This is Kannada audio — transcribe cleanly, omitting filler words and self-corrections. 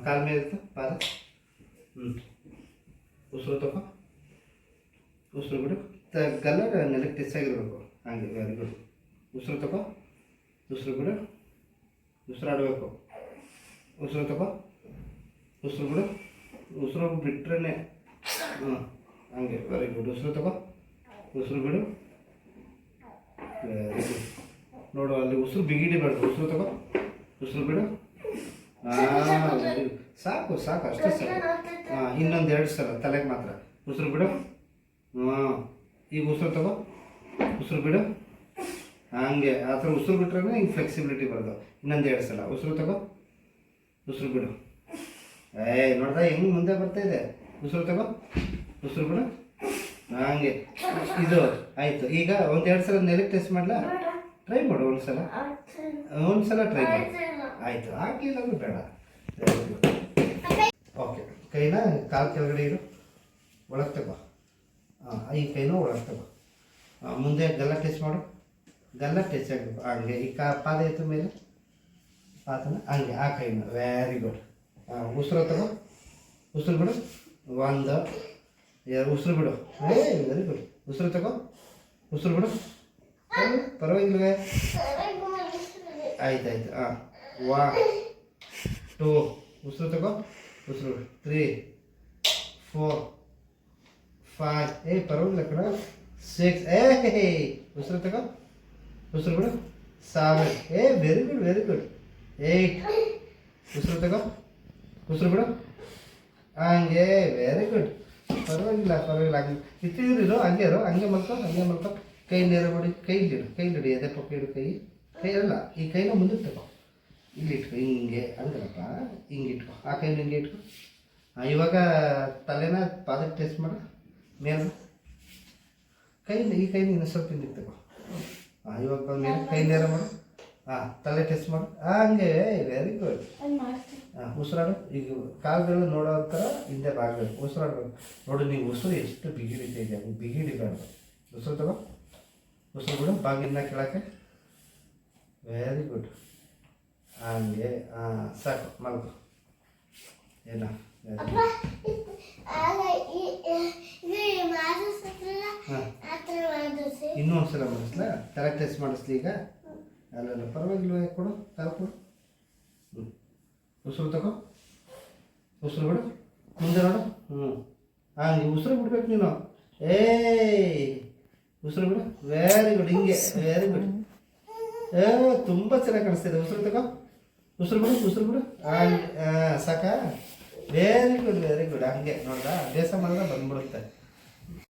ಕಾಲ ಮೇಲೆ ಇತ್ತು ಪಾದ. ಉಸಿರು ತಗೋ, ಉಸಿರು ಬಿಡು. ಗಲ್ಲ ನೆಲಕ್ಕೆ ಟಚ್ ಆಗಿರ್ಬೇಕು. ಹಾಗೆ ವೆರಿ ಗುಡ್. ಉಸಿರು ತಗೋ, ಉಸಿರು ಬಿಡು. ಉಸಿರಾಡಬೇಕು. ಉಸಿರು ತಗೋ, ಉಸಿರು ಬಿಡು. ಉಸಿರು ಬಿಟ್ರೇ ಹಂಗೆ ವೆರಿ ಗುಡ್. ಉಸಿರು ತಗೋ, ಉಸಿರು ಬಿಡು. Very good. ನೋಡು ಅಲ್ಲಿ ಉಸಿರು ಬಿಗಿಡಿಬಾರ್ದು. ಉಸಿರು ತಗೋ, ಉಸಿರು ಬಿಡು. Very good. ಸಾಕು ಸಾಕು, ಅಷ್ಟೇ ಸಾಕು. ಇನ್ನೊಂದು 2 ಸಲ ತಲೆಗೆ ಮಾತ್ರ. ಉಸಿರು ಬಿಡು. ಈಗ ಉಸಿರು ತಗೋ, ಉಸಿರು ಬಿಡು. ಹಂಗೆ ಆ ಥರ ಉಸಿರು ಬಿಟ್ರೆ ಹಿಂಗೆ ಫ್ಲೆಕ್ಸಿಬಿಲಿಟಿ ಬರೋದು. ಇನ್ನೊಂದು 2 ಸಲ ಉಸಿರು ತಗೋ, ಉಸಿರು ಬಿಡು. ನೋಡ್ದ ಹೆಂಗೆ ಮುಂದೆ ಬರ್ತಾಯಿದೆ. ಉಸಿರು ತಗೋ, ಉಸಿರು ಬಿಡು. ಹಂಗೆ ಇದು ಆಯಿತು. ಈಗ 1-2 ಸಲ ನೆಲಕ್ಕೆ ಟೆಸ್ಟ್ ಮಾಡಲಾ? ಟ್ರೈ ಮಾಡು. ಒಂದು ಸಲ ಟ್ರೈ ಮಾಡಿ. ಆಯಿತು. ಹಾಕಿಲ್ಲ ಅಂದ್ರೆ ಬೇಡ. ಓಕೆ. ಕೈನ ಕಾಲು ಕೆಳಗಡೆ ಇಡು. ಒಳಗೆ ತಗೋ. ಈ ಕೈನೂ ಒಳಗೆ ತಗೋ. ಮುಂದೆ ಗಲ್ಲ ಟೆಸ್ಟ್ ಮಾಡು. ಗಲ್ಲ ಟೆಚ್ ಆಗಬೇಕು. ಹಂಗೆ ಈ ಪಾದ ಎತ್ತ ಮೇಲೆ ಪಾದನ ಹಂಗೆ ಆ ಕೈನ. Very good. ಉಸಿರು ತಗೋ, ಉಸಿರು ಬಿಡು. 1 2 ಉಸಿರು ಬಿಡು. Very good. ಉಸಿರು ತಗೋ, ಉಸಿರು ಬಿಡು. ಪರವಾಗಿಲ್ವೇ? ಆಯ್ತು. 1 2 ಉಸಿರು ತಗೋ, ಉಸಿರು ಬಿಡು. 3 4 5 ಪರವಾಗಿಲ್ಲ ಕಣ. 6 ಉಸಿರು ತಗೋ, ಉಸಿರು ಬಿಡು. 7 ವೆರಿ ಗುಡ್, ವೆರಿ ಗುಡ್. 8 ಉಸಿರು ತಗೋ, ಉಸಿರು ಬಿಡು. ಹಂಗೆ ವೆರಿ ಗುಡ್. ಪರವಾಗಿಲ್ಲ. ಹಂಗೆ ಇತ್ತಿರು. ಹಂಗೆ ಮಲ್ಕೊ. ಕೈ ನೇರ ಮಾಡಿ. ಕೈಲಿಡು. ಎದೆ ಪಕ್ಕ ಇಡು. ಕೈ ಅಲ್ಲ, ಈ ಕೈನ ಮುಂದಕ್ಕೆ ತಗೋ. ಇಲ್ಲಿ ಇಟ್ಕೊ. ಹಿಂಗೆ ಹಂಗಲ್ಲಪ್ಪ, ಹಿಂಗೆ ಇಟ್ಕೊ. ಆ ಕೈನ ಹಿಂಗೆ ಇಟ್ಕೊ. ಇವಾಗ ತಲೆನ ಪಾದಕ್ಕೆ ಟೆಸ್ಟ್ ಮಾಡು. ಮೇಲೆ ಈ ಕೈನ ಇನ್ನೂ ಸ್ವಲ್ಪ ಹಿಂದಕ್ಕೆ ತಗೋ. ಇವಾಗ ಬಂದಮೇಲೆ ಕೈ ನೇರ ಮಾಡು. ತಲೆ ಟೆಸ್ಟ್ ಮಾಡು. ಹಂಗೆ ವೆರಿ ಗುಡ್. ಉಸಿರಾಡು. ಈಗ ಕಾಲುಗಳು ನೋಡೋ ಥರ ಹಿಂದೆ ಬಾಗಬೇಕು. ಉಸಿರಾಡಬೇಕು. ನೋಡಿ, ನೀವು ಉಸಿರು ಎಷ್ಟು ಬಿಗಿಡಿತಾ ಇದೆ. ಬಿಗಿಡಿಬಾರ್ದು. ಉಸಿರು ತಗೋ, ಉಸಿರು ಬಿಡು. ಬಾಗಿನ ಕೆಳಕ್ಕೆ. Very good. ಹಂಗೆ ಸಾಕು. ಮಲ್ಕೊ. ಏನ ಇನ್ನೂ ಒಂದ್ಸಲ ಮಾಡಿಸ್ಲಾ? ತಲೆ ಟೆಸ್ಟ್ ಮಾಡಿಸ್ಲಿ ಈಗ? ಅಲ್ಲ ಪರವಾಗಿಲ್ವ? ಕೊಡು, ಕಾಲು ಕೊಡು. ಉಸಿರು ತಗೋ, ಉಸಿರು ಬಿಡು. ಮುಂದೆ ನೋಡು. ಹಂಗೆ ಉಸಿರು ಬಿಡ್ಬೇಕು ನೀನು. ಉಸಿರು ಬಿಡು. Very good. ಹಿಂಗೆ ವೆರಿ ಗುಡ್. ತುಂಬ ಚೆನ್ನಾಗಿ ಕಾಣಿಸ್ತಿದೆ. ಉಸಿರು ತಗೋ, ಉಸಿರು ಬಿಡು. ಹಂಗೆ ಸಾಕಾ? Very good. ಹಂಗೆ ನೋಡ್ದ, ಅಭ್ಯಾಸ ಮಾಡಿದ್ರೆ ಬಂದ್ಬಿಡುತ್ತೆ.